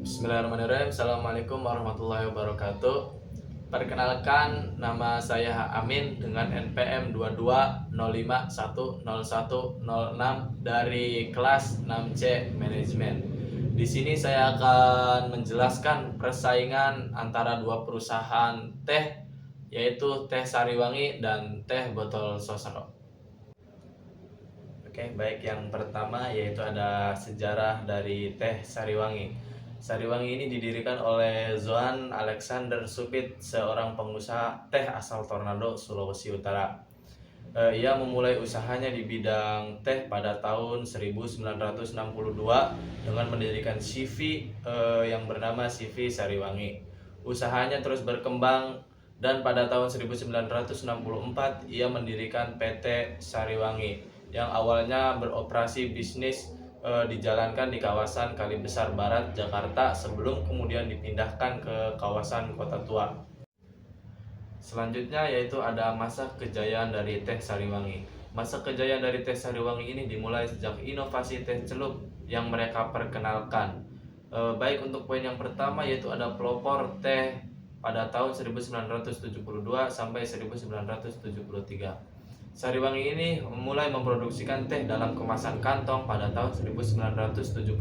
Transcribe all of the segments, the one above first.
Bismillahirrahmanirrahim. Assalamualaikum warahmatullahi wabarakatuh. Perkenalkan, nama saya Amin dengan NPM 2205101006 dari kelas 6C Manajemen. Di sini saya akan menjelaskan persaingan antara dua perusahaan teh, yaitu Teh Sariwangi dan Teh Botol Sosro. Oke, baik, yang pertama yaitu ada sejarah dari Teh Sariwangi. Sariwangi ini didirikan oleh Zohan Alexander Supit, seorang pengusaha teh asal Tornado, Sulawesi Utara. Ia memulai usahanya di bidang teh pada tahun 1962 dengan mendirikan CV yang bernama CV Sariwangi. Usahanya terus berkembang dan pada tahun 1964 ia mendirikan PT Sariwangi yang awalnya beroperasi bisnis dijalankan di kawasan Kalibesar Barat, Jakarta, sebelum kemudian dipindahkan ke kawasan Kota Tua. Selanjutnya yaitu ada masa kejayaan dari Teh Sariwangi. Masa kejayaan dari Teh Sariwangi ini dimulai sejak inovasi teh celup yang mereka perkenalkan. Baik untuk poin yang pertama yaitu ada pelopor teh pada tahun 1972 sampai 1973. Sariwangi ini mulai memproduksikan teh dalam kemasan kantong pada tahun 1972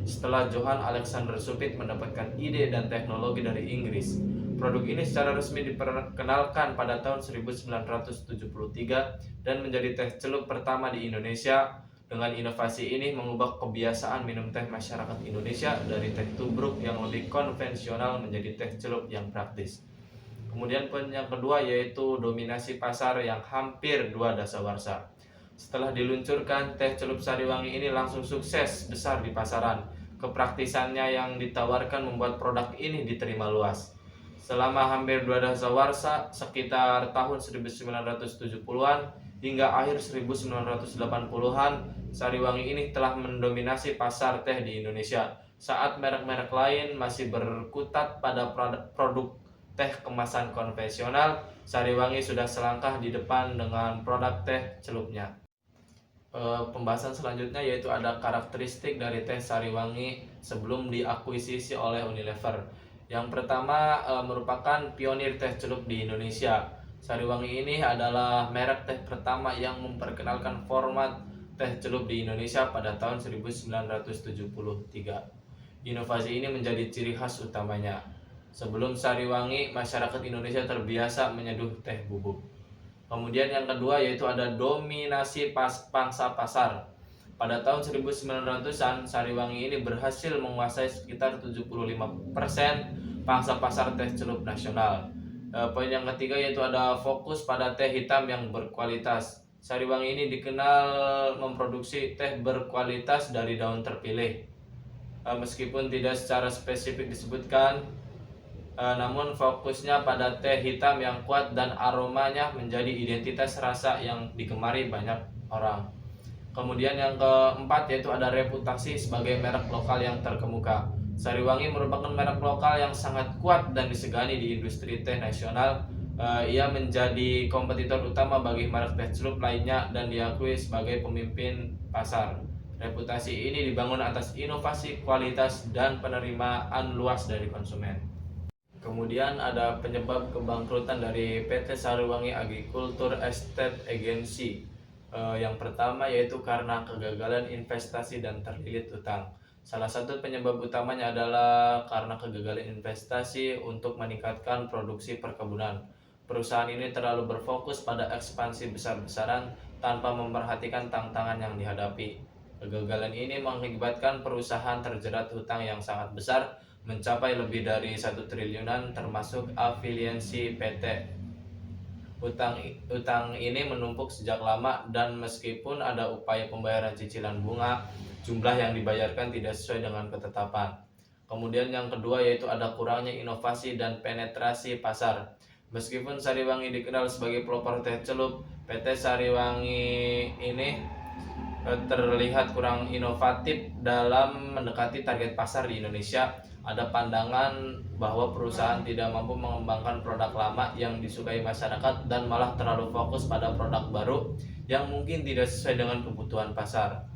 setelah Johann Alexander Supit mendapatkan ide dan teknologi dari Inggris. Produk ini secara resmi diperkenalkan pada tahun 1973 dan menjadi teh celup pertama di Indonesia. Dengan inovasi ini mengubah kebiasaan minum teh masyarakat Indonesia dari teh tubruk yang lebih konvensional menjadi teh celup yang praktis. Kemudian poin yang kedua yaitu dominasi pasar yang hampir 2 dasawarsa. Setelah diluncurkan, teh celup Sariwangi ini langsung sukses besar di pasaran. Kepraktisannya yang ditawarkan membuat produk ini diterima luas. Selama hampir 2 dasawarsa, sekitar tahun 1970-an hingga akhir 1980-an, Sariwangi ini telah mendominasi pasar teh di Indonesia. Saat merek-merek lain masih berkutat pada produk teh kemasan konvensional, Sariwangi sudah selangkah di depan dengan produk teh celupnya. Pembahasan selanjutnya yaitu ada karakteristik dari teh Sariwangi sebelum diakuisisi oleh Unilever. Yang pertama merupakan pionir teh celup di Indonesia. Sariwangi ini adalah merek teh pertama yang memperkenalkan format teh celup di Indonesia pada tahun 1973. Inovasi ini menjadi ciri khas utamanya. Sebelum Sariwangi, masyarakat Indonesia terbiasa menyeduh teh bubuk. Kemudian yang kedua yaitu ada dominasi pangsa pasar. Pada tahun 1900-an, Sariwangi ini berhasil menguasai sekitar 75% pangsa pasar teh celup nasional. Poin yang ketiga yaitu ada fokus pada teh hitam yang berkualitas. Sariwangi ini dikenal memproduksi teh berkualitas dari daun terpilih. Meskipun tidak secara spesifik disebutkan, namun fokusnya pada teh hitam yang kuat dan aromanya menjadi identitas rasa yang digemari banyak orang. Kemudian yang keempat yaitu ada reputasi sebagai merek lokal yang terkemuka. Sariwangi merupakan merek lokal yang sangat kuat dan disegani di industri teh nasional. Ia menjadi kompetitor utama bagi merek teh celup lainnya dan diakui sebagai pemimpin pasar. Reputasi ini dibangun atas inovasi, kualitas, dan penerimaan luas dari konsumen. Kemudian ada penyebab kebangkrutan dari PT Sariwangi Agriculture Estate Agency. Yang pertama yaitu karena kegagalan investasi dan terlilit utang. Salah satu penyebab utamanya adalah karena kegagalan investasi untuk meningkatkan produksi perkebunan. Perusahaan ini terlalu berfokus pada ekspansi besar-besaran tanpa memperhatikan tantangan yang dihadapi. Kegagalan ini mengakibatkan perusahaan terjerat hutang yang sangat besar, mencapai lebih dari 1 triliunan termasuk afiliasi PT. Utang ini menumpuk sejak lama dan meskipun ada upaya pembayaran cicilan bunga, jumlah yang dibayarkan tidak sesuai dengan ketetapan. Kemudian yang kedua yaitu ada kurangnya inovasi dan penetrasi pasar. Meskipun Sariwangi dikenal sebagai pelopor teh celup, PT Sariwangi ini terlihat kurang inovatif dalam mendekati target pasar di Indonesia. Ada pandangan bahwa perusahaan tidak mampu mengembangkan produk lama yang disukai masyarakat dan malah terlalu fokus pada produk baru yang mungkin tidak sesuai dengan kebutuhan pasar.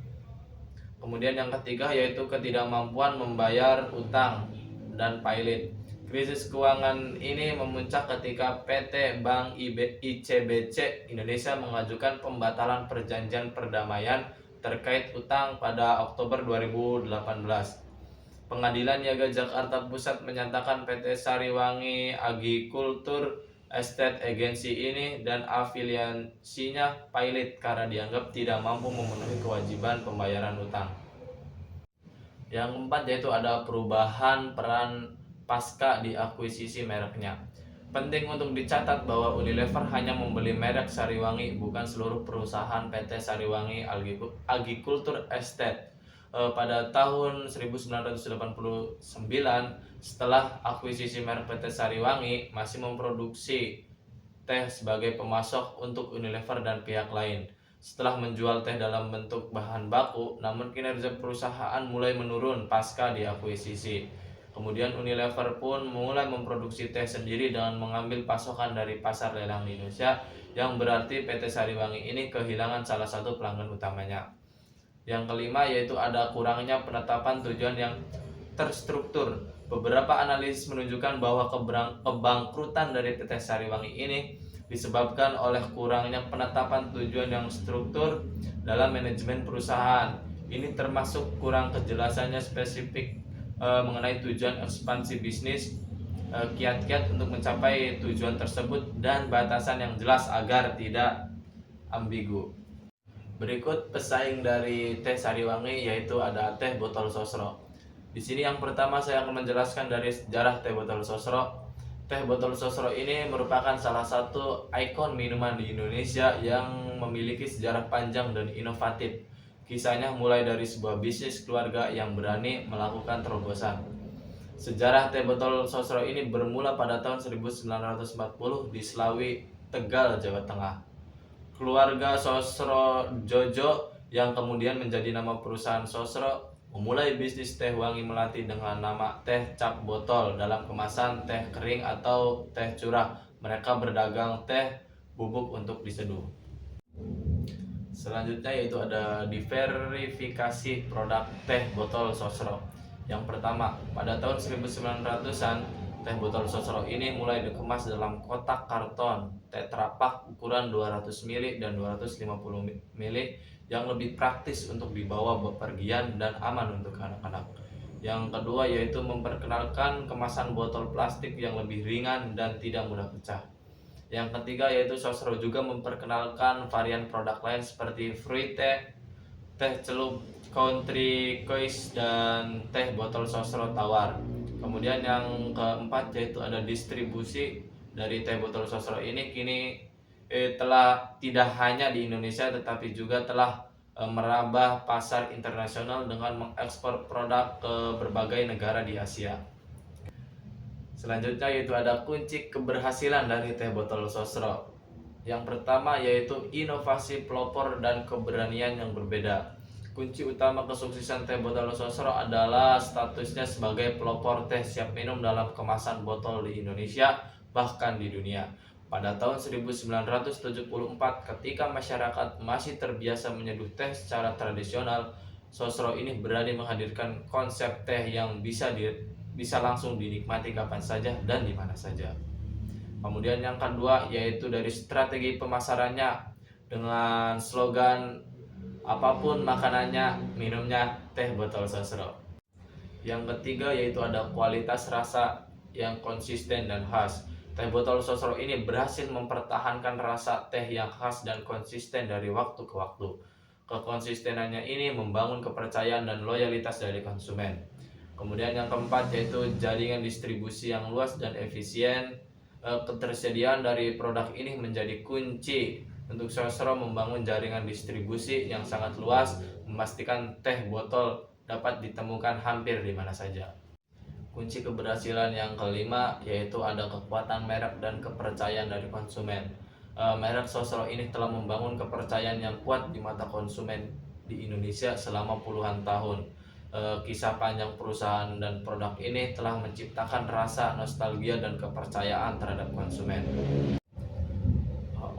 Kemudian yang ketiga yaitu ketidakmampuan membayar utang dan pilot. Krisis keuangan ini memuncak ketika PT Bank ICBC Indonesia mengajukan pembatalan perjanjian perdamaian terkait utang pada Oktober 2018. Pengadilan Niaga Jakarta Pusat menyatakan PT Sariwangi Agrikultur Estate Agency ini dan afiliasinya pilot karena dianggap tidak mampu memenuhi kewajiban pembayaran utang. Yang keempat yaitu ada perubahan peran pasca diakuisisi mereknya. Penting untuk dicatat bahwa Unilever hanya membeli merek Sariwangi, bukan seluruh perusahaan PT Sariwangi Agrikultur Estate. Pada tahun 1989, setelah akuisisi merek PT Sariwangi, masih memproduksi teh sebagai pemasok untuk Unilever dan pihak lain. Setelah menjual teh dalam bentuk bahan baku, namun kinerja perusahaan mulai menurun pasca diakuisisi. Kemudian Unilever pun mulai memproduksi teh sendiri dengan mengambil pasokan dari pasar lelang di Indonesia, yang berarti PT Sariwangi ini kehilangan salah satu pelanggan utamanya. Yang kelima yaitu ada kurangnya penetapan tujuan yang terstruktur. Beberapa analisis menunjukkan bahwa kebangkrutan dari PT Sariwangi ini disebabkan oleh kurangnya penetapan tujuan yang struktur dalam manajemen perusahaan. Ini termasuk kurang kejelasannya spesifik mengenai tujuan ekspansi bisnis, kiat-kiat untuk mencapai tujuan tersebut, dan batasan yang jelas agar tidak ambigu. Berikut pesaing dari teh Sariwangi yaitu ada teh botol sosro. Di sini yang pertama saya akan menjelaskan dari sejarah teh botol sosro. Teh botol sosro ini merupakan salah satu ikon minuman di Indonesia yang memiliki sejarah panjang dan inovatif. Kisahnya mulai dari sebuah bisnis keluarga yang berani melakukan terobosan. Sejarah teh botol sosro ini bermula pada tahun 1940 di Slawi, Tegal, Jawa Tengah. Keluarga Sosro Jojo yang kemudian menjadi nama perusahaan Sosro memulai bisnis teh wangi melati dengan nama teh cap botol dalam kemasan teh kering atau teh curah. Mereka berdagang teh bubuk untuk diseduh. Selanjutnya yaitu ada diverifikasi produk teh botol Sosro. Yang pertama, pada tahun 1900-an, teh botol sosro ini mulai dikemas dalam kotak karton Tetra Pak ukuran 200 ml dan 250 ml yang lebih praktis untuk dibawa bepergian dan aman untuk anak-anak. Yang kedua yaitu memperkenalkan kemasan botol plastik yang lebih ringan dan tidak mudah pecah. Yang ketiga yaitu Sosro juga memperkenalkan varian produk lain seperti fruit teh, teh celup, country kois, dan teh botol Sosro tawar. Kemudian yang keempat yaitu ada distribusi dari teh botol sosro ini kini telah tidak hanya di Indonesia tetapi juga telah merambah pasar internasional dengan mengekspor produk ke berbagai negara di Asia. Selanjutnya yaitu ada kunci keberhasilan dari teh botol sosro. Yang pertama yaitu inovasi pelopor dan keberanian yang berbeda. Kunci utama kesuksesan teh botol sosro adalah statusnya sebagai pelopor teh siap minum dalam kemasan botol di Indonesia, bahkan di dunia. Pada tahun 1974, ketika masyarakat masih terbiasa menyeduh teh secara tradisional, Sosro ini berani menghadirkan konsep teh yang bisa langsung dinikmati kapan saja dan di mana saja. Kemudian yang kedua yaitu dari strategi pemasarannya dengan slogan apapun makanannya, minumnya teh botol sosro. Yang ketiga yaitu ada kualitas rasa yang konsisten dan khas. Teh botol sosro ini berhasil mempertahankan rasa teh yang khas dan konsisten dari waktu ke waktu. Kekonsistenannya ini membangun kepercayaan dan loyalitas dari konsumen. Kemudian yang keempat yaitu jaringan distribusi yang luas dan efisien. Ketersediaan dari produk ini menjadi kunci untuk Sosro membangun jaringan distribusi yang sangat luas, memastikan teh botol dapat ditemukan hampir di mana saja. Kunci keberhasilan yang kelima yaitu ada kekuatan merek dan kepercayaan dari konsumen. Merek Sosro ini telah membangun kepercayaan yang kuat di mata konsumen di Indonesia selama puluhan tahun. Kisah panjang perusahaan dan produk ini telah menciptakan rasa nostalgia dan kepercayaan terhadap konsumen.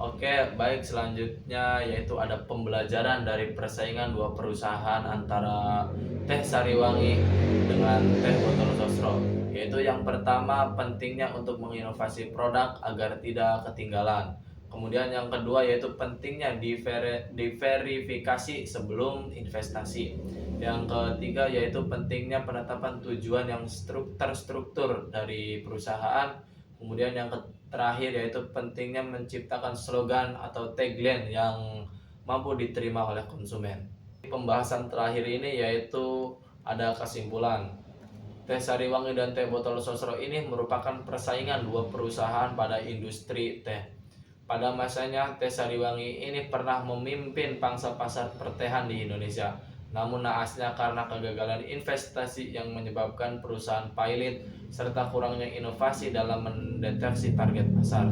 Oke, baik, selanjutnya yaitu ada pembelajaran dari persaingan dua perusahaan antara Teh Sariwangi dengan Teh Botol Sosro. Yaitu yang pertama, pentingnya untuk menginovasi produk agar tidak ketinggalan. Kemudian yang kedua yaitu pentingnya diverifikasi sebelum investasi. Yang ketiga yaitu pentingnya penetapan tujuan yang terstruktur dari perusahaan. Kemudian yang terakhir yaitu pentingnya menciptakan slogan atau tagline yang mampu diterima oleh konsumen. Pembahasan terakhir ini yaitu ada kesimpulan. Teh Sariwangi dan Teh Botol Sosro ini merupakan persaingan dua perusahaan pada industri teh. Pada masanya, Teh Sariwangi ini pernah memimpin pangsa pasar pertehan di Indonesia. Namun naasnya karena kegagalan investasi yang menyebabkan perusahaan pilot serta kurangnya inovasi dalam mendeteksi target pasar.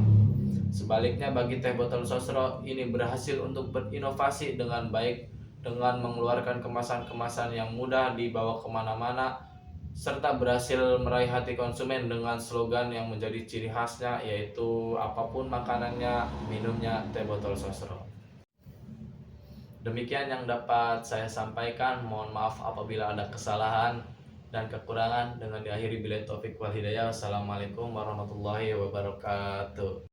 Sebaliknya bagi Teh Botol Sosro ini berhasil untuk berinovasi dengan baik dengan mengeluarkan kemasan-kemasan yang mudah dibawa kemana-mana serta berhasil meraih hati konsumen dengan slogan yang menjadi ciri khasnya yaitu apapun makanannya, minumnya Teh Botol Sosro. Demikian yang dapat saya sampaikan. Mohon maaf apabila ada kesalahan dan kekurangan. Dengan diakhiri billahi taufik wal hidayah. Wassalamualaikum warahmatullahi wabarakatuh.